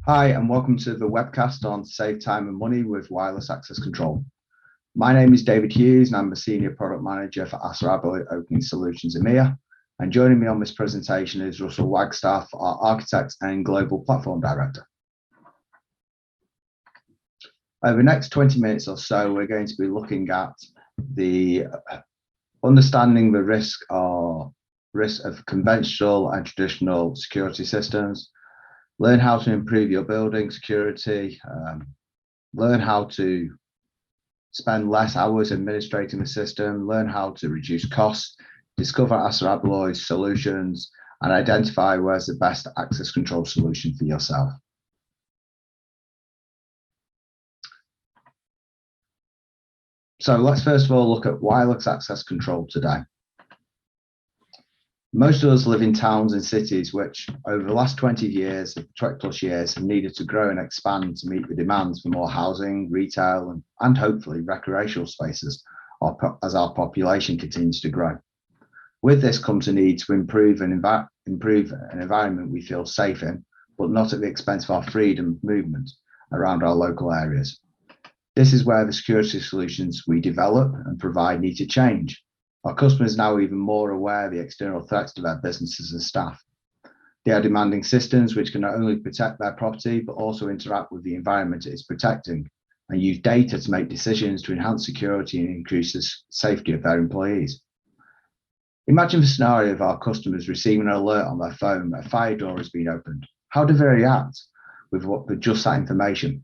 Hi, and welcome to the webcast on Save Time and Money with Wireless Access Control. My name is David Hughes, and I'm the Senior Product Manager for ASRABO Opening Solutions EMEA. And joining me on this presentation is Russell Wagstaff, our Architect and Global Platform Director. Over the next 20 minutes or so, we're going to be looking at the understanding the risk of conventional and traditional security systems, learn how to improve your building security, learn how to spend less hours administrating the system, learn how to reduce costs, discover ASA Abloy's solutions, and identify where's the best access control solution for yourself. So let's first of all look at wireless access control today. Most of us live in towns and cities which, over the last 20 plus years, have needed to grow and expand to meet the demands for more housing, retail, and hopefully recreational spaces as our population continues to grow. With this comes a need to improve an environment we feel safe in, but not at the expense of our freedom of movement around our local areas. This is where the security solutions we develop and provide need to change. Our customers are now even more aware of the external threats to their businesses and staff. They are demanding systems which can not only protect their property, but also interact with the environment it is protecting and use data to make decisions to enhance security and increase the safety of their employees. Imagine the scenario of our customers receiving an alert on their phone that a fire door has been opened. How do they react with just that information?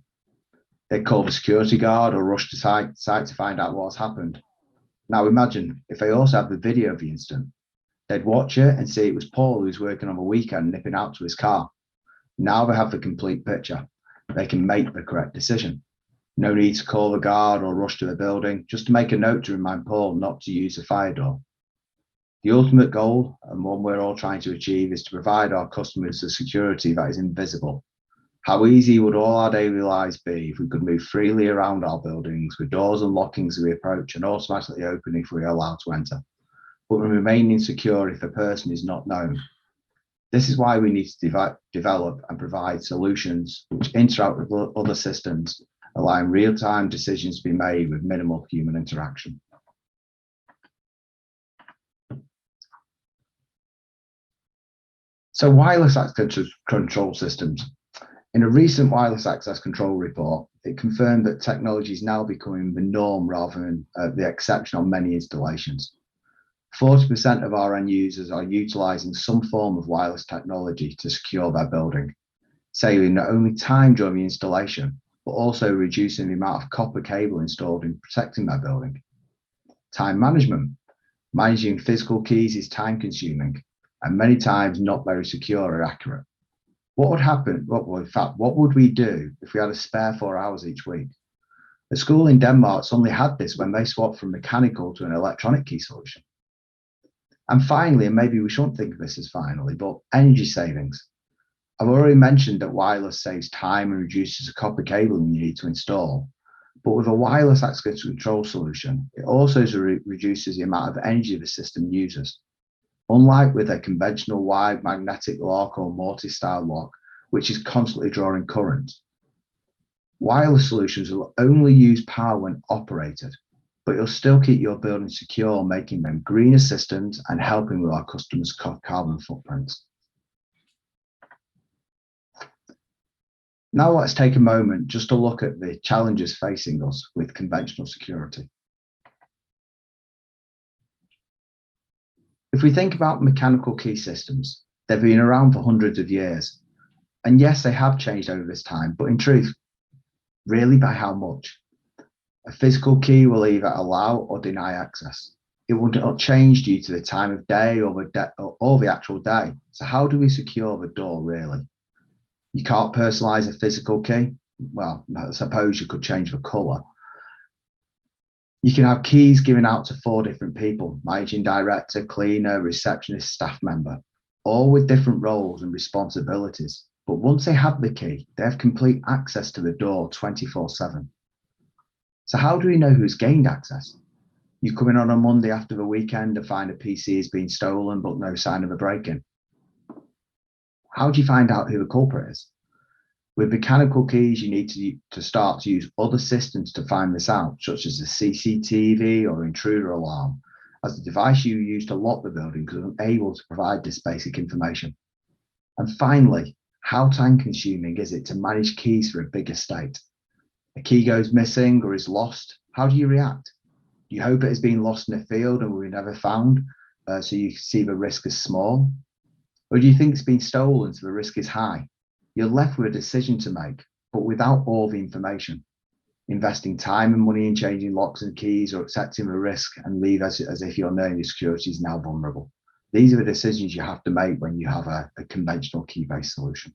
They call the security guard or rush to site to find out what's happened. Now imagine if they also have the video of the incident. They'd watch it and see it was Paul who was working on the weekend nipping out to his car. Now they have the complete picture. They can make the correct decision. No need to call the guard or rush to the building, just to make a note to remind Paul not to use the fire door. The ultimate goal, and one we're all trying to achieve, is to provide our customers a security that is invisible. How easy would all our daily lives be if we could move freely around our buildings with doors unlocking as we approach and automatically opening if we are allowed to enter, but remaining secure if a person is not known? This is why we need to develop and provide solutions which interact with other systems, allowing real-time decisions to be made with minimal human interaction. So wireless access control systems. In a recent wireless access control report, it confirmed that technology is now becoming the norm rather than the exception on many installations. 40% of our end users are utilizing some form of wireless technology to secure their building, saving not only time during the installation, but also reducing the amount of copper cable installed in protecting their building. Time management. Managing physical keys is time consuming and many times not very secure or accurate. What would happen? What would we do if we had a spare 4 hours each week? A school in Denmark suddenly had this when they swapped from mechanical to an electronic key solution. And finally, and maybe we shouldn't think of this as finally, but energy savings. I've already mentioned that wireless saves time and reduces the copper cabling you need to install. But with a wireless access control solution, it also reduces the amount of energy the system uses. Unlike with a conventional wide magnetic lock or multi-style lock, which is constantly drawing current, wireless solutions will only use power when operated, but you'll still keep your building secure, making them greener systems and helping with our customers' carbon footprints. Now let's take a moment just to look at the challenges facing us with conventional security. If we think about mechanical key systems, they've been around for hundreds of years. And yes, they have changed over this time, but in truth, really by how much? A physical key will either allow or deny access. It will not change due to the time of day or the actual day. So how do we secure the door really? You can't personalize a physical key. Well, I suppose you could change the color. You can have keys given out to 4 different people: managing director, cleaner, receptionist, staff member, all with different roles and responsibilities. But once they have the key, they have complete access to the door 24/7. So how do we know who's gained access? You come in on a Monday after the weekend and find a PC has been stolen, but no sign of a break-in. How do you find out who the culprit is? With mechanical keys, you need to start to use other systems to find this out, such as a CCTV or intruder alarm, as the device you use to lock the building is unable to provide this basic information. And finally, how time consuming is it to manage keys for a big estate? A key goes missing or is lost. How do you react? Do you hope it has been lost in a field and will be never found, so you see the risk as small? Or do you think it's been stolen so the risk is high? You're left with a decision to make, but without all the information. Investing time and money in changing locks and keys, or accepting the risk and leave as if your knowing your security is now vulnerable. These are the decisions you have to make when you have a conventional key-based solution.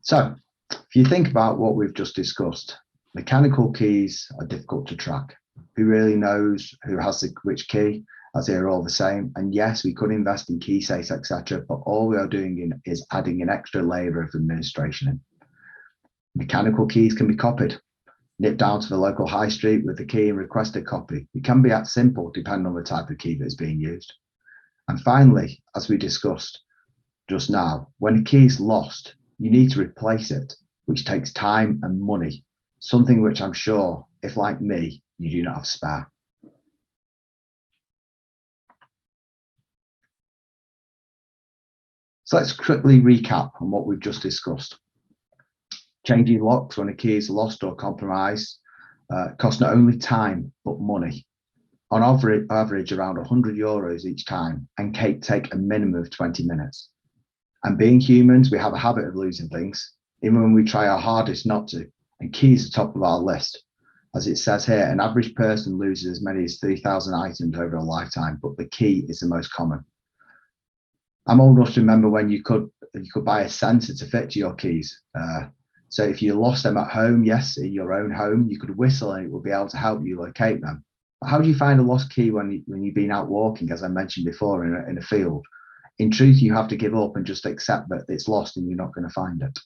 So if you think about what we've just discussed, mechanical keys are difficult to track. Who really knows who has which key, as they're all the same? And yes, we could invest in key safes, etc., but all we are doing is adding an extra layer of administration in. Mechanical keys can be copied. Nip down to the local high street with the key and request a copy. It can be that simple, depending on the type of key that is being used. And finally, as we discussed just now, when a key is lost, you need to replace it, which takes time and money, something which I'm sure, if like me, you do not have spare. So let's quickly recap on what we've just discussed. Changing locks when a key is lost or compromised costs not only time, but money. On average around €100 each time, and take a minimum of 20 minutes. And being humans, we have a habit of losing things, even when we try our hardest not to, and keys are top of our list. As it says here, an average person loses as many as 3,000 items over a lifetime, but the key is the most common. I'm old enough to remember when you could buy a sensor to fit to your keys. So if you lost them at home, yes, in your own home, you could whistle and it will be able to help you locate them. But how do you find a lost key when you've been out walking, as I mentioned before, in a field? In truth, you have to give up and just accept that it's lost and you're not going to find it.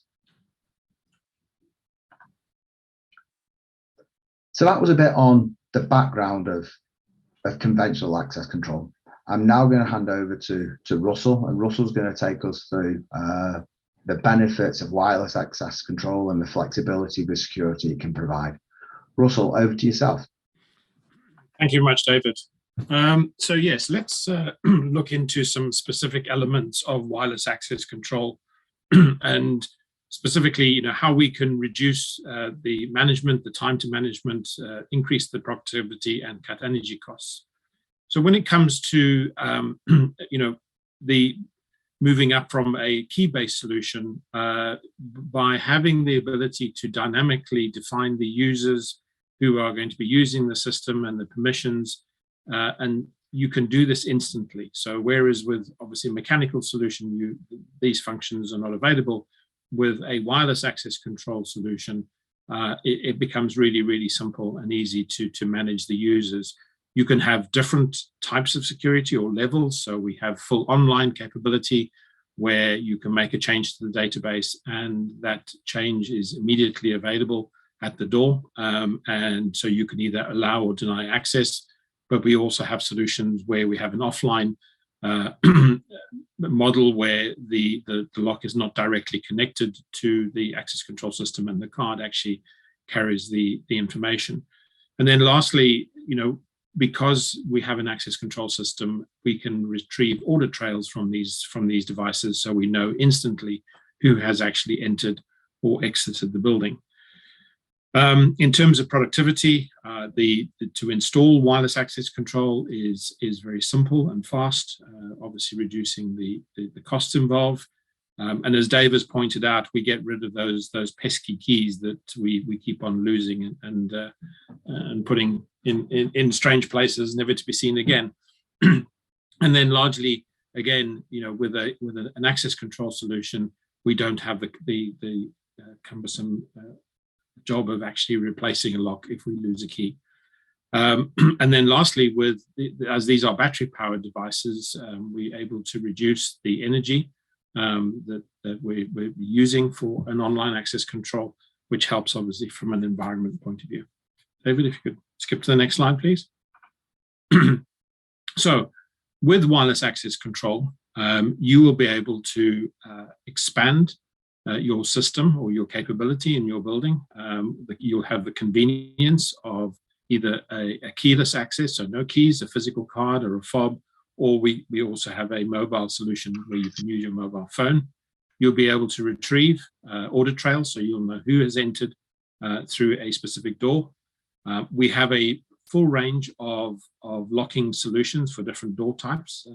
So that was a bit on the background of conventional access control. I'm now going to hand over to Russell, and Russell's going to take us through the benefits of wireless access control and the flexibility with security it can provide. Russell, over to yourself. Thank you very much, David. So yes, let's look into some specific elements of wireless access control and specifically, how we can reduce the management, the time to management, increase the productivity and cut energy costs. So when it comes to, the moving up from a key-based solution, by having the ability to dynamically define the users who are going to be using the system and the permissions, and you can do this instantly. So whereas with obviously a mechanical solution, these functions are not available, with a wireless access control solution, it becomes really, really simple and easy to manage the users. You can have different types of security or levels. So we have full online capability where you can make a change to the database and that change is immediately available at the door. And so you can either allow or deny access, but we also have solutions where we have an offline model where the lock is not directly connected to the access control system and the card actually carries the information. And then lastly, because we have an access control system, we can retrieve audit trails from these devices, so we know instantly who has actually entered or exited the building. In terms of productivity, to install wireless access control is very simple and fast, obviously reducing the costs involved. And as Dave has pointed out, we get rid of those pesky keys that we keep on losing and putting in strange places, never to be seen again. And then largely, again, with an access control solution, we don't have the cumbersome job of actually replacing a lock if we lose a key. And then lastly, as these are battery powered devices, we're able to reduce the energy that we're using for an online access control, which helps obviously from an environment point of view. David, if you could skip to the next slide, please. So With wireless access control, you will be able to expand your system or your capability in your building. You'll have the convenience of either a keyless access, so no keys, a physical card or a fob, or we also have a mobile solution where you can use your mobile phone. You'll be able to retrieve audit trails, so you'll know who has entered through a specific door. We have a full range of locking solutions for different door types,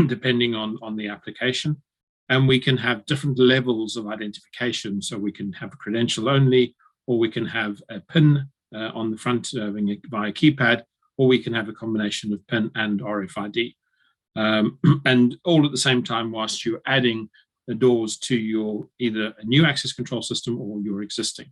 depending on the application. And we can have different levels of identification. So we can have a credential only, or we can have a PIN on the front via keypad, or we can have a combination of PIN and RFID. And all at the same time, whilst you're adding the doors to your either a new access control system or your existing.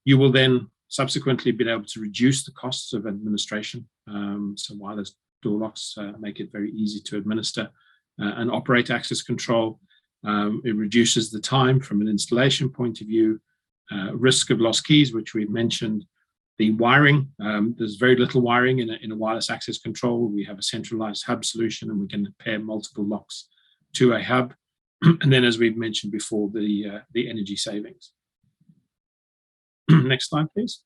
You will then subsequently be able to reduce the costs of administration. So wireless door locks make it very easy to administer and operate access control. It reduces the time from an installation point of view, risk of lost keys, which we've mentioned. The wiring, there's very little wiring in a wireless access control. We have a centralized hub solution, and we can pair multiple locks to a hub. And then, as we've mentioned before, the energy savings. Next slide, please.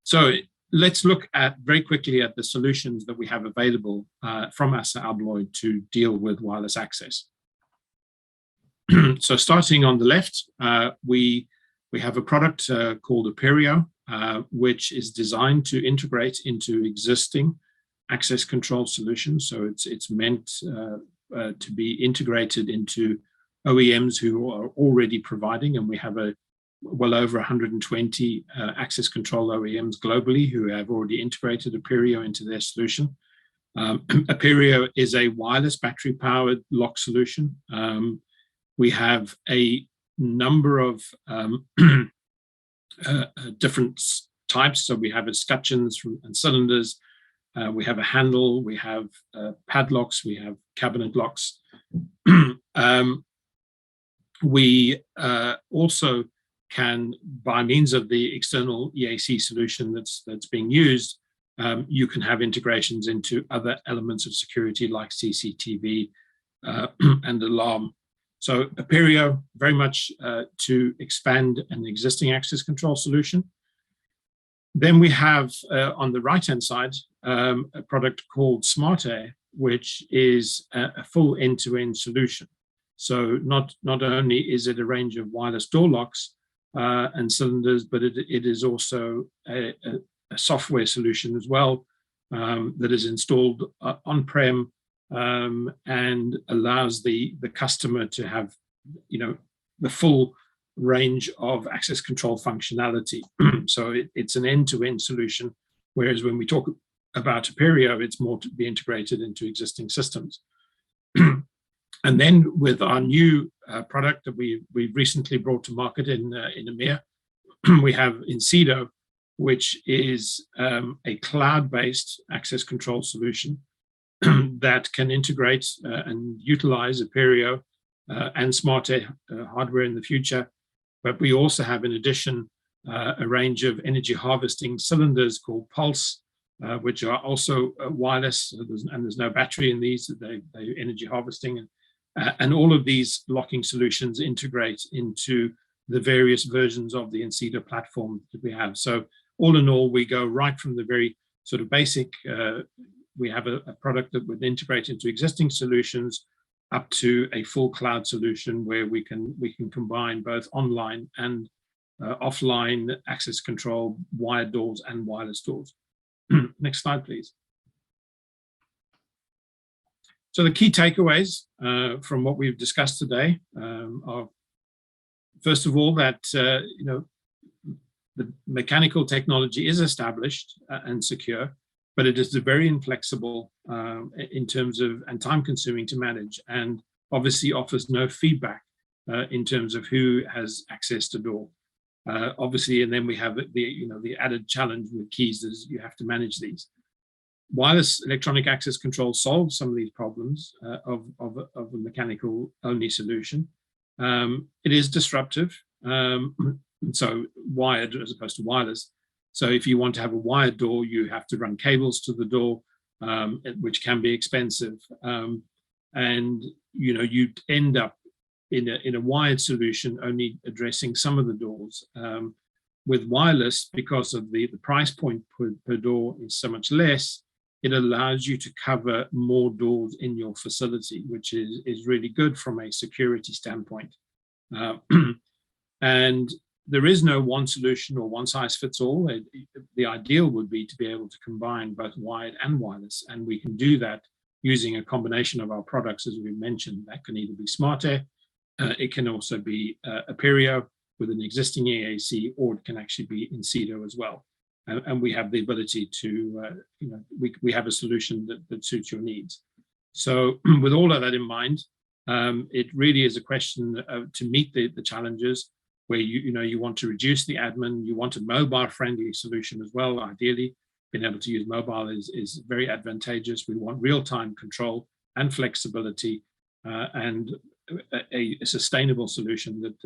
So let's look at very quickly at the solutions that we have available from ASSA ABLOY to deal with wireless access. So starting on the left, we have a product called Apereo, which is designed to integrate into existing access control solutions. So it's meant to be integrated into OEMs who are already providing, and we have well over 120 access control OEMs globally who have already integrated Apereo into their solution. Apereo is a wireless battery-powered lock solution. We have a number of different types. So we have escutcheons and cylinders. We have a handle. We have padlocks. We have cabinet locks. We also can, by means of the external EAC solution that's being used, you can have integrations into other elements of security like CCTV and alarm. So Apereo, very much to expand an existing access control solution. Then we have, on the right-hand side, a product called SmartAir, which is a full end-to-end solution. So not only is it a range of wireless door locks and cylinders, but it is also a software solution as well that is installed on-prem and allows the customer to have, the full range of access control functionality. So it's an end-to-end solution, whereas when we talk about Apereo, it's more to be integrated into existing systems. And then with our new product that we've recently brought to market in EMEA, we have Incedo, which is a cloud-based access control solution that can integrate and utilize Apereo and SmartAir hardware in the future. But we also have, in addition, a range of energy harvesting cylinders called Pulse, which are also wireless, and there's no battery in these. They're energy harvesting. And all of these locking solutions integrate into the various versions of the Incedo platform that we have. So all in all, we go right from the very sort of basic, we have a product that would integrate into existing solutions up to a full cloud solution where we can combine both online and offline access control, wired doors and wireless doors. Next slide, please. So the key takeaways from what we've discussed today are, first of all, that the mechanical technology is established and secure, but it is very inflexible in terms of, and time-consuming to manage, and obviously offers no feedback in terms of who has access to door. Obviously, and then we have the added challenge with keys is you have to manage these. Wireless electronic access control solves some of these problems of a mechanical only solution. It is disruptive, so wired as opposed to wireless. So if you want to have a wired door, you have to run cables to the door. which can be expensive. And you'd end up in a wired solution only addressing some of the doors. With wireless, because of the price point per door is so much less, it allows you to cover more doors in your facility, which is really good from a security standpoint. And there is no one solution or one size fits all. The ideal would be to be able to combine both wired and wireless, and we can do that using a combination of our products, as we mentioned. That can either be Smart Air, it can also be Apereo with an existing EAC, or it can actually be Incedo as well. And we have the ability to, we have a solution that suits your needs. So with all of that in mind, it really is a question to meet the challenges where you want to reduce the admin, you want a mobile-friendly solution as well. Ideally, being able to use mobile is very advantageous. We want real-time control and flexibility, and a sustainable solution that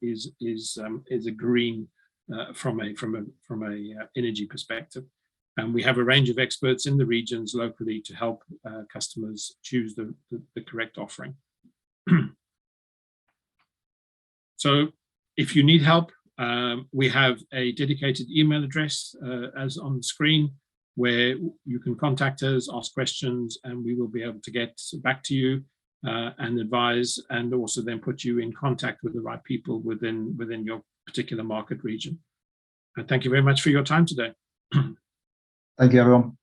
is a green from a energy perspective. And we have a range of experts in the regions locally to help customers choose the correct offering. So if you need help, we have a dedicated email address as on the screen, where you can contact us, ask questions, and we will be able to get back to you and advise, and also then put you in contact with the right people within your particular market region. And thank you very much for your time today. Thank you, everyone.